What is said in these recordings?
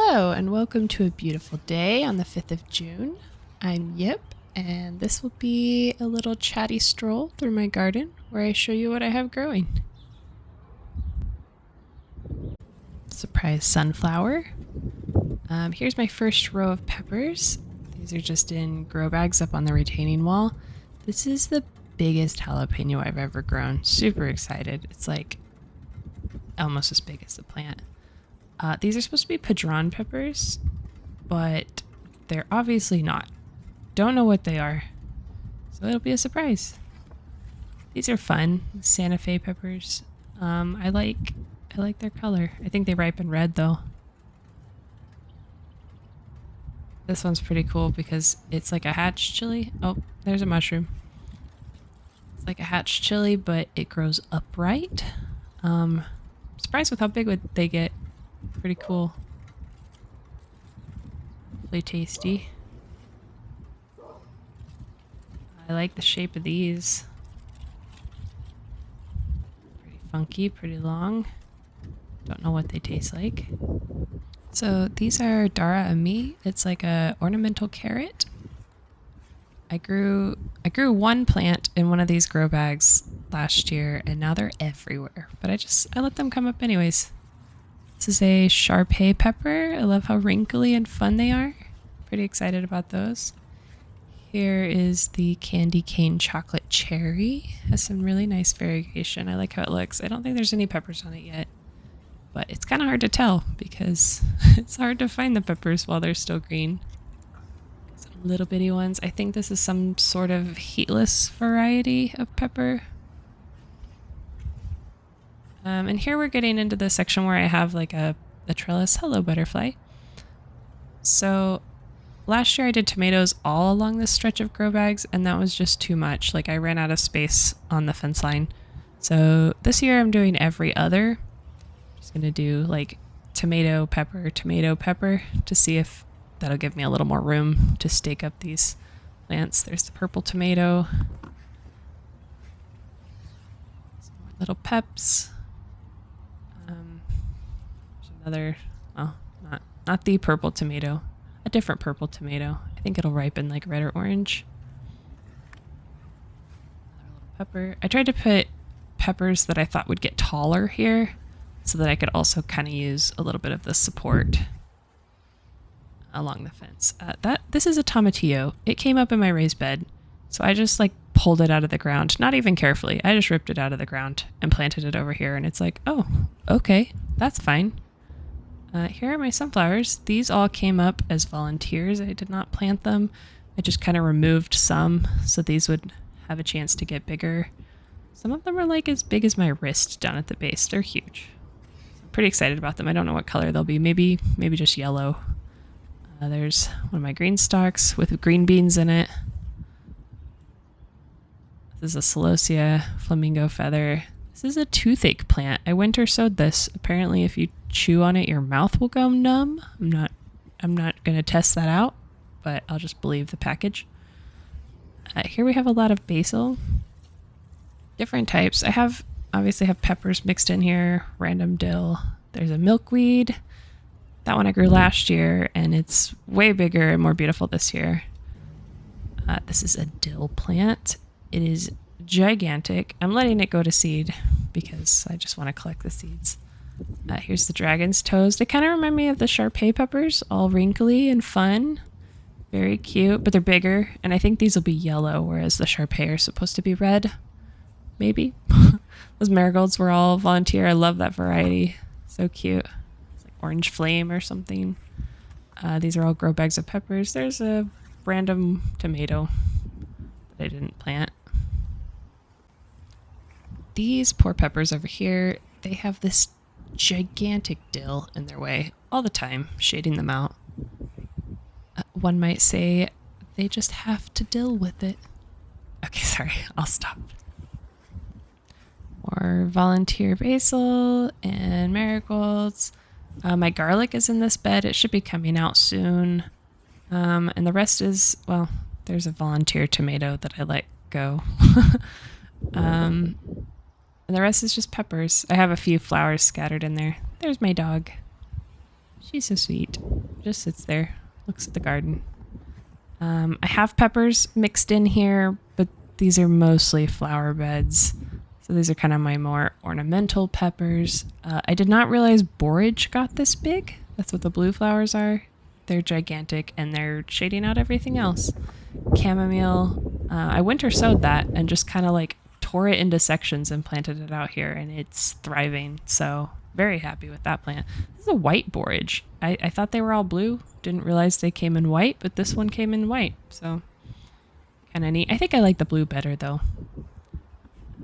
Hello and welcome to a beautiful day on the 5th of June. I'm Yip and this will be a little chatty stroll through my garden where I show you what I have growing. Surprise sunflower. Here's my first row of peppers. These are just in grow bags up on the retaining wall. This is the biggest jalapeno I've ever grown. Super excited. It's like almost as big as the plant. These are supposed to be Padron peppers, but they're obviously not. Don't know what they are, so it'll be a surprise. These are fun, Santa Fe peppers. I like their color. I think they ripen red though. This one's pretty cool because it's like a hatch chili. Oh, there's a mushroom. It's like a hatch chili, but it grows upright. Surprised with how big they get. Pretty cool. Really tasty. I like the shape of these. Pretty funky, pretty long. Don't know what they taste like. So these are Dara Ami. It's like a ornamental carrot. I grew one plant in one of these grow bags last year and now they're everywhere. But I let them come up anyways. This is a Shar Pei pepper. I love how wrinkly and fun they are. Pretty excited about those. Here is the candy cane chocolate cherry. Has some really nice variegation. I like how it looks. I don't think there's any peppers on it yet, but it's kind of hard to tell because it's hard to find the peppers while they're still green. Some little bitty ones. I think this is some sort of heatless variety of pepper. And here we're getting into the section where I have like a trellis. Hello, butterfly. So last year I did tomatoes all along this stretch of grow bags and that was just too much. Like I ran out of space on the fence line. So this year I'm doing every other. Just gonna do like tomato, pepper to see if that'll give me a little more room to stake up these plants. There's the purple tomato. Some more little peps. Another, well, not the purple tomato, a different purple tomato. I think it'll ripen like red or orange. Another little pepper. I tried to put peppers that I thought would get taller here so that I could also kind of use a little bit of the support along the fence. This is a tomatillo. It came up in my raised bed, so I just like pulled it out of the ground, not even carefully. I just ripped it out of the ground and planted it over here, and it's like, oh, okay, that's fine. Here are my sunflowers. These all came up as volunteers. I did not plant them. I just kind of removed some so these would have a chance to get bigger. Some of them are like as big as my wrist down at the base. They're huge. I'm pretty excited about them. I don't know what color they'll be. Maybe just yellow. There's one of my green stalks with green beans in it. This is a Celosia flamingo feather. This is a toothache plant. I winter sowed this. Apparently if you chew on it, your mouth will go numb. I'm not going to test that out, but I'll just believe the package. Here we have a lot of basil. Different types. Obviously have peppers mixed in here, random dill. There's a milkweed. That one I grew last year and it's way bigger and more beautiful this year. This is a dill plant. It is gigantic. I'm letting it go to seed because I just want to collect the seeds. Here's the dragon's toes. They kind of remind me of the Shar Pei peppers, all wrinkly and fun. Very cute, but they're bigger. And I think these will be yellow, whereas the Shar Pei are supposed to be red. Maybe. Those marigolds were all volunteer. I love that variety. So cute. It's like orange flame or something. These are all grow bags of peppers. There's a random tomato that I didn't plant. These poor peppers over here, they have this gigantic dill in their way all the time, shading them out. One might say they just have to deal with it. Okay, sorry, I'll stop. More volunteer basil and marigolds. My garlic is in this bed. It should be coming out soon. And the rest is, well, there's a volunteer tomato that I let go. And the rest is just peppers. I have a few flowers scattered in there. There's my dog. She's so sweet. Just sits there, looks at the garden. I have peppers mixed in here, but these are mostly flower beds. So these are kind of my more ornamental peppers. I did not realize borage got this big. That's what the blue flowers are. They're gigantic and they're shading out everything else. Chamomile, I winter sowed that and just kind of like tore it into sections and planted it out here, and it's thriving. So very happy with that plant. This is a white borage. I thought they were all blue. Didn't realize they came in white, but this one came in white. So kind of neat. I think I like the blue better though.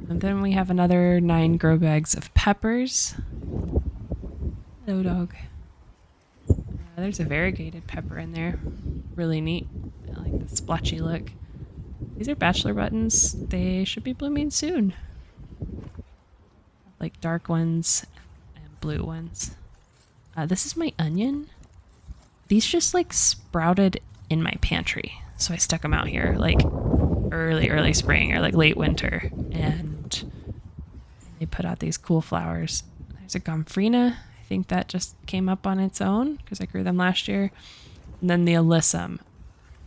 And then we have another 9 grow bags of peppers. Hello, dog. There's a variegated pepper in there. Really neat. I like the splotchy look. These are bachelor buttons. They should be blooming soon. Like dark ones and blue ones. This is my onion. These just like sprouted in my pantry. So I stuck them out here like early spring or like late winter. And they put out these cool flowers. There's a gomphrena. I think that just came up on its own because I grew them last year. And then the alyssum.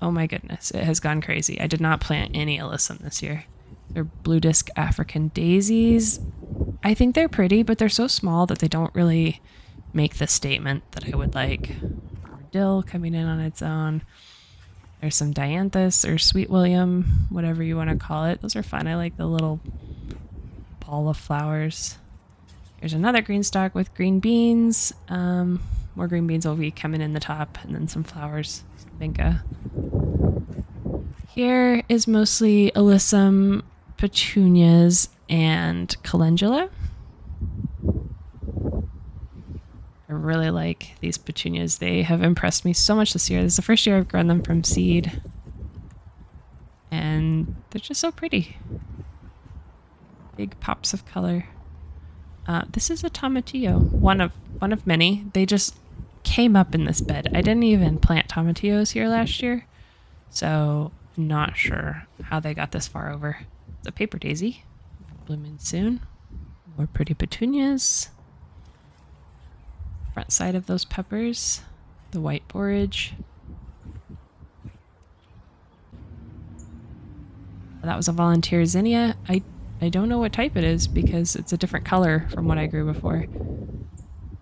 Oh my goodness, it has gone crazy. I did not plant any alyssum this year. They're blue disc African daisies. I think they're pretty, but they're so small that they don't really make the statement that I would like. Dill coming in on its own. There's some dianthus or sweet William, whatever you want to call it. Those are fun. I like the little ball of flowers. There's another green stalk with green beans. More green beans will be coming in the top, and then some flowers. Some vinca. Here is mostly alyssum, petunias, and calendula. I really like these petunias. They have impressed me so much this year. This is the first year I've grown them from seed. And they're just so pretty. Big pops of color. This is a tomatillo, one of many. They just came up in this bed. I didn't even plant tomatillos here last year, so not sure how they got this far over. It's a paper daisy, blooming soon. More pretty petunias. Front side of those peppers, the white borage. That was a volunteer zinnia. I don't know what type it is because it's a different color from what I grew before.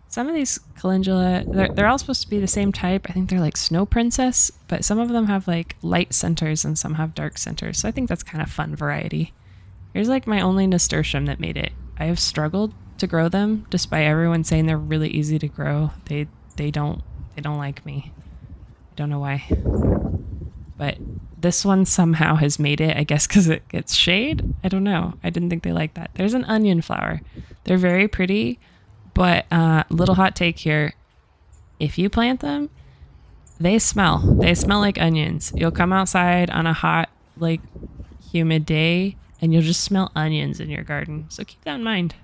Some of these calendula, they're all supposed to be the same type. I think they're like Snow Princess, but some of them have like light centers and some have dark centers. So I think that's kind of fun variety. Here's like my only nasturtium that made it. I have struggled to grow them despite everyone saying they're really easy to grow. They don't like me. I don't know why. But this one somehow has made it, I guess because it gets shade. I don't know. I didn't think they liked that. There's an onion flower. They're very pretty, but little hot take here. If you plant them, they smell. They smell like onions. You'll come outside on a hot, like humid day and you'll just smell onions in your garden. So keep that in mind.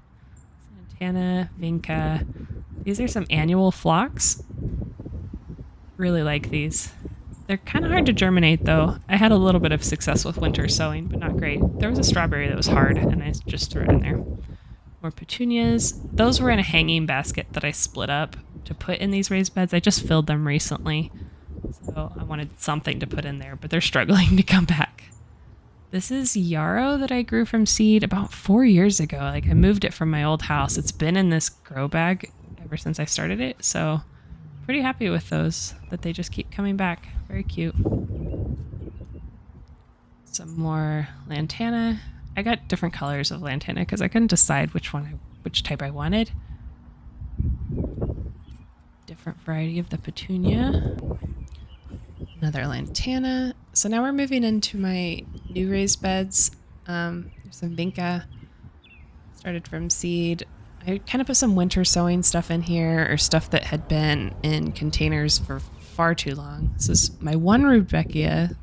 Santana, vinca. These are some annual phlox. Really like these. They're kind of hard to germinate though. I had a little bit of success with winter sowing, but not great. There was a strawberry that was hard and I just threw it in there. More petunias. Those were in a hanging basket that I split up to put in these raised beds. I just filled them recently. So I wanted something to put in there, but they're struggling to come back. This is yarrow that I grew from seed about 4 years ago. Like I moved it from my old house. It's been in this grow bag ever since I started it. So pretty happy with those, that they just keep coming back. Very cute. Some more lantana. I got different colors of lantana because I couldn't decide which type I wanted. Different variety of the petunia. Another lantana. So now we're moving into my new raised beds. There's some vinca. Started from seed. I kind of put some winter sowing stuff in here, or stuff that had been in containers for far too long. This is my one Rudbeckia,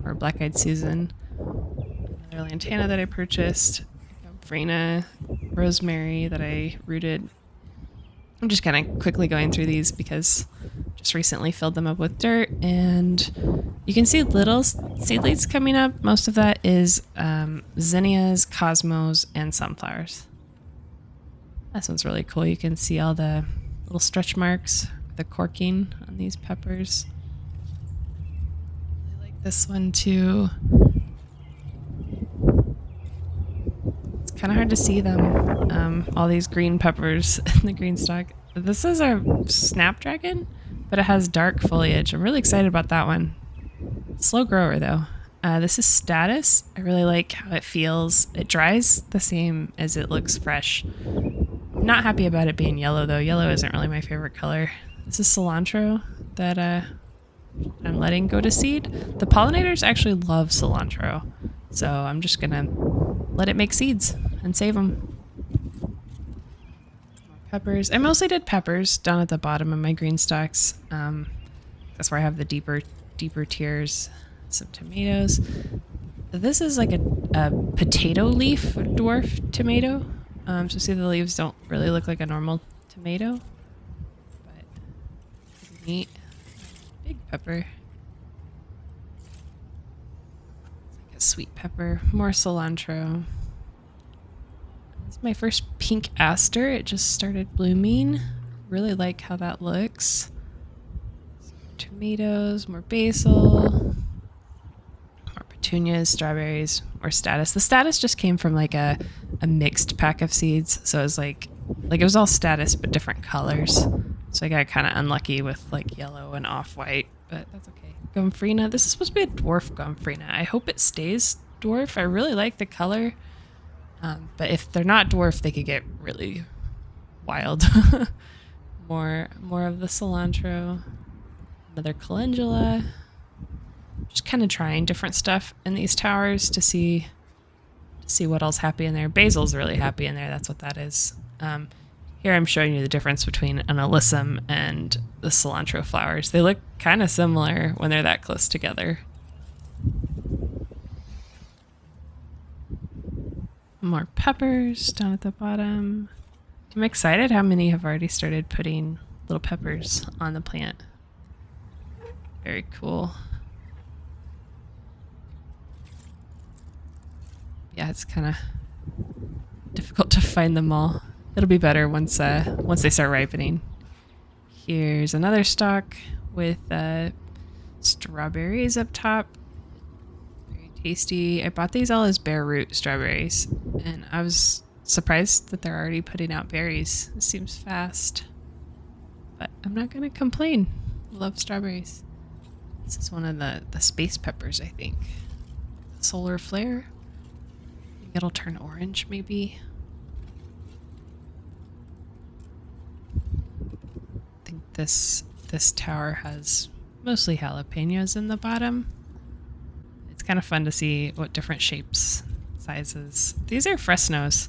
or black-eyed Susan. Another lantana that I purchased. Frena, rosemary that I rooted. I'm just kind of quickly going through these because just recently filled them up with dirt, and you can see little seedlings coming up. Most of that is zinnias, cosmos, and sunflowers. This one's really cool. You can see all the little stretch marks the corking on these peppers. I like this one too. It's kind of hard to see them. All these green peppers in the green stalk. This is a snapdragon, but it has dark foliage. I'm really excited about that one. Slow grower though. This is Status. I really like how it feels. It dries the same as it looks fresh. Not happy about it being yellow though. Yellow isn't really my favorite color. This is Cilantro that I'm letting go to seed. The pollinators actually love cilantro, so I'm just gonna let it make seeds and save them. Peppers. I mostly did peppers down at the bottom of my green stalks. That's where I have the deeper tiers. Some tomatoes. This is like a potato leaf dwarf tomato. So see the leaves don't really look like a normal tomato, but pretty neat. Big pepper. It's like a sweet pepper. More cilantro. This is my first pink aster. It just started blooming. Really like how that looks. Some tomatoes, more basil. Petunias, strawberries, or Status. The Status just came from like a mixed pack of seeds, so it was like it was all Status but different colors. So I got kind of unlucky with like yellow and off-white, but that's okay. Gomphrena. This is supposed to be a dwarf Gomphrena. I hope it stays dwarf. I really like the color, but if they're not dwarf, they could get really wild. more of the cilantro. Another calendula. Just kind of trying different stuff in these towers to see what else happy in there. Basil's really happy in there. That's what that is. Here I'm showing you the difference between an alyssum and the cilantro flowers. They look kind of similar when they're that close together. More peppers down at the bottom. I'm excited how many have already started putting little peppers on the plant. Very cool. Yeah, it's kind of difficult to find them all. It'll be better once they start ripening. Here's another stalk with strawberries up top. Very tasty. I bought these all as bare root strawberries, and I was surprised that they're already putting out berries. It seems fast, but I'm not gonna complain. Love strawberries. This is one of the space peppers, I think. Solar flare. It'll turn orange, maybe. I think this tower has mostly jalapenos in the bottom. It's kind of fun to see what different shapes, sizes. These are Fresnos.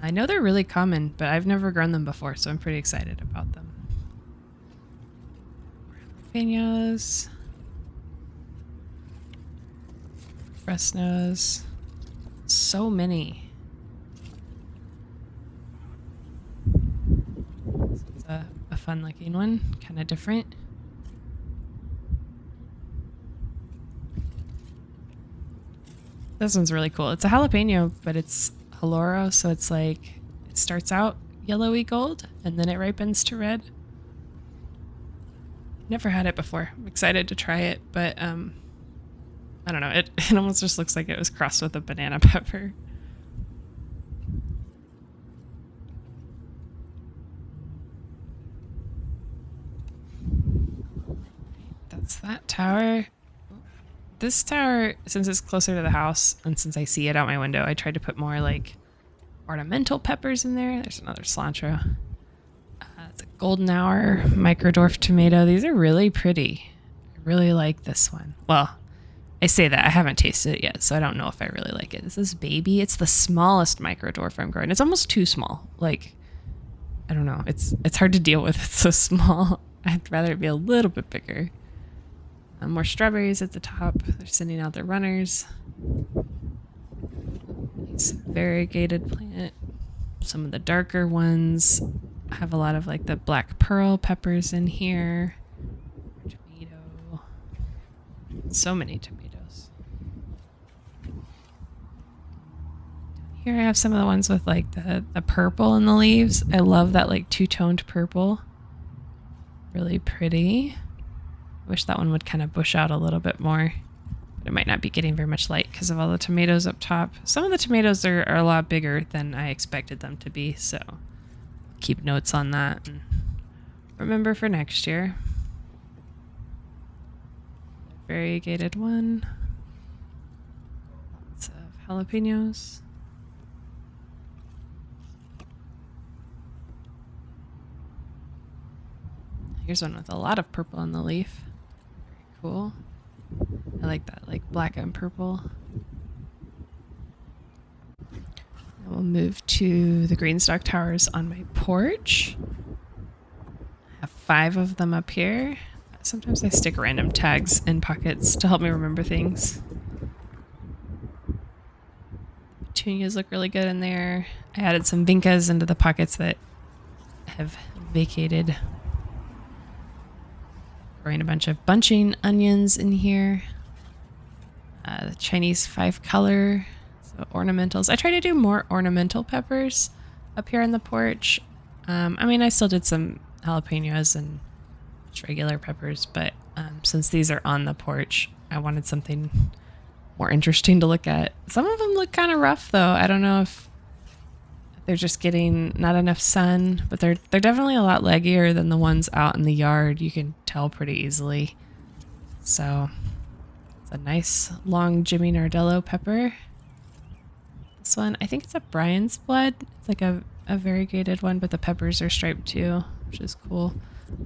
I know they're really common, but I've never grown them before, so I'm pretty excited about them. Jalapenos. Fresnos. So many. This is a fun looking one, kind of different. This one's really cool. It's a jalapeno, but it's Haloro, so it's like it starts out yellowy gold and then it ripens to red. Never had it before. I'm excited to try it, but I don't know, it almost just looks like it was crossed with a banana pepper. That's that tower. This tower, since it's closer to the house and since I see it out my window, I tried to put more like ornamental peppers in there. There's another cilantro. It's a golden hour microdwarf tomato. These are really pretty. I really like this one. Well, I say that, I haven't tasted it yet, so I don't know if I really like it. This is Baby. It's the smallest microdwarf I'm growing. It's almost too small. Like, I don't know. It's hard to deal with. It's so small. I'd rather it be a little bit bigger. More strawberries at the top. They're sending out their runners. Nice variegated plant. Some of the darker ones have a lot of like the black pearl peppers in here. Tomato. So many tomatoes. Here I have some of the ones with like the purple in the leaves. I love that like two-toned purple. Really pretty. Wish that one would kind of bush out a little bit more. But it might not be getting very much light because of all the tomatoes up top. Some of the tomatoes are a lot bigger than I expected them to be, so keep notes on that and remember for next year. Variegated one. Lots of jalapenos. Here's one with a lot of purple on the leaf. Very cool. I like that, like black and purple. Now we'll move to the Greenstock Towers on my porch. I have 5 of them up here. Sometimes I stick random tags in pockets to help me remember things. Petunias look really good in there. I added some vincas into the pockets that have vacated. Growing a bunch of bunching onions in here. The Chinese 5-color, so ornamentals. I try to do more ornamental peppers up here on the porch. I mean, I still did some jalapenos and just regular peppers, but since these are on the porch, I wanted something more interesting to look at. Some of them look kind of rough, though. I don't know if they're just getting not enough sun, but they're definitely a lot leggier than the ones out in the yard. You can tell pretty easily. So it's a nice long Jimmy Nardello pepper. This one, I think it's a Brian's Blood. It's like a variegated one, but the peppers are striped too, which is cool.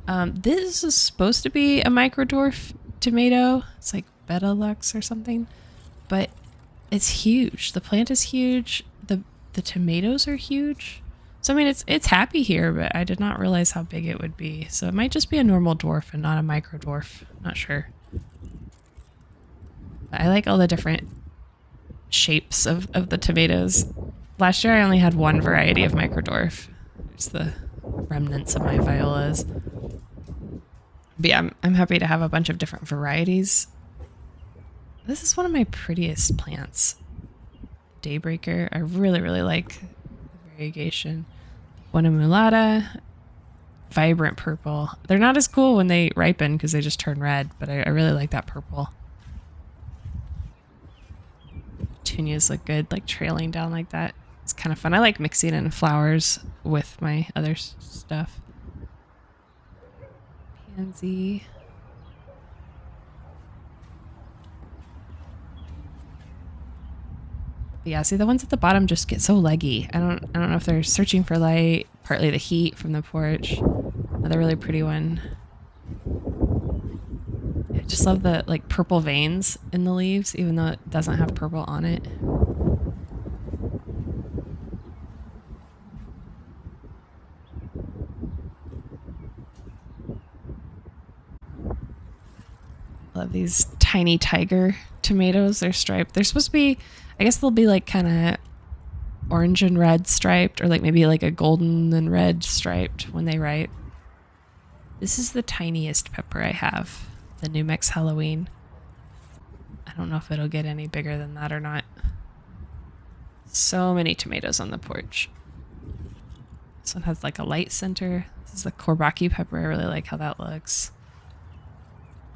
This is supposed to be a microdwarf tomato. It's like Beta Lux or something, but it's huge. The plant is huge. The tomatoes are huge. So I mean, it's happy here, but I did not realize how big it would be. So it might just be a normal dwarf and not a micro dwarf. Not sure. But I like all the different shapes of the tomatoes. Last year I only had one variety of micro dwarf. There's the remnants of my violas. But yeah, I'm happy to have a bunch of different varieties. This is one of my prettiest plants. Daybreaker. I really, really like the variegation. Buena Mulata. Vibrant purple. They're not as cool when they ripen because they just turn red, but I really like that purple. Petunias look good, like trailing down like that. It's kind of fun. I like mixing in flowers with my other stuff. Pansy. Yeah, see, the ones at the bottom just get so leggy. I don't know if they're searching for light, partly the heat from the porch. Another really pretty one. I just love the like purple veins in the leaves, even though it doesn't have purple on it. Love these tiny tiger tomatoes. They're striped. They're supposed to be, I guess they'll be like kind of orange and red striped, or like maybe like a golden and red striped when they ripe. This is the tiniest pepper I have, the New Mex Halloween. I don't know if it'll get any bigger than that or not. So many tomatoes on the porch. This one has like a light center. This is the Courbaki pepper. I really like how that looks.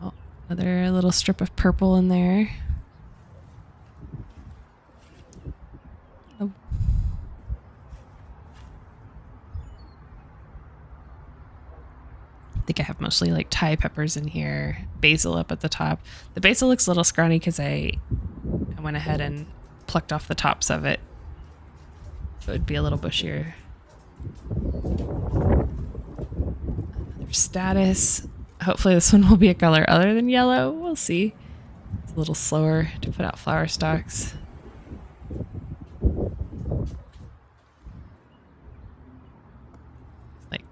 Oh, another little strip of purple in there. Oh. I think I have mostly like Thai peppers in here. Basil up at the top. The basil looks a little scrawny because I went ahead and plucked off the tops of it. So it'd be a little bushier. Another status. Hopefully this one will be a color other than yellow. We'll see. It's a little slower to put out flower stalks. Like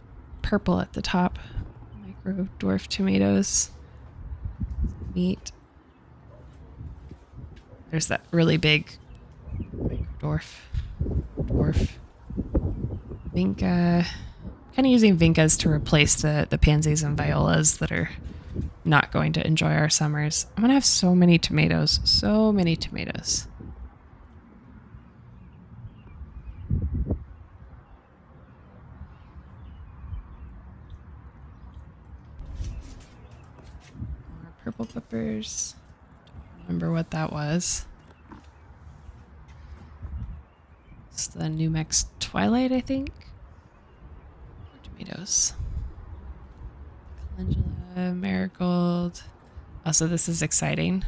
purple at the top. Micro dwarf tomatoes. Neat. There's that really big dwarf. Vinca. Kind of using vincas to replace the pansies and violas that are not going to enjoy our summers. I'm gonna have so many tomatoes. So many tomatoes. purple peppers. Don't remember what that was. It's the New Mex Twilight, I think. Tomatoes. Calendula, marigold. Also, this is exciting.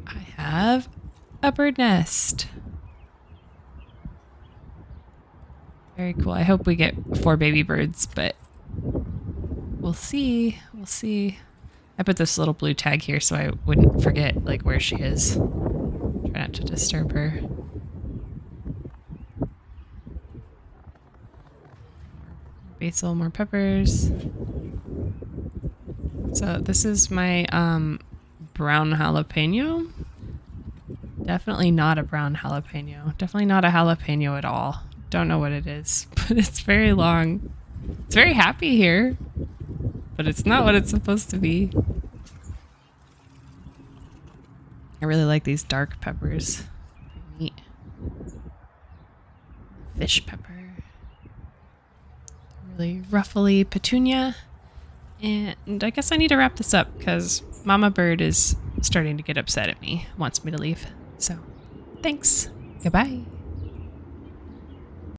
I have a bird nest. Very cool. I hope we get 4 baby birds, but we'll see. We'll see. I put this little blue tag here so I wouldn't forget like where she is. Try not to disturb her. Basil, more peppers. So this is my brown jalapeno. Definitely not a brown jalapeno. Definitely not a jalapeno at all. Don't know what it is, but it's very long. It's very happy here, but it's not what it's supposed to be. I really like these dark peppers. Neat. Fish pepper. Really ruffly petunia. And I guess I need to wrap this up because Mama Bird is starting to get upset at me, wants me to leave. So, thanks. Goodbye.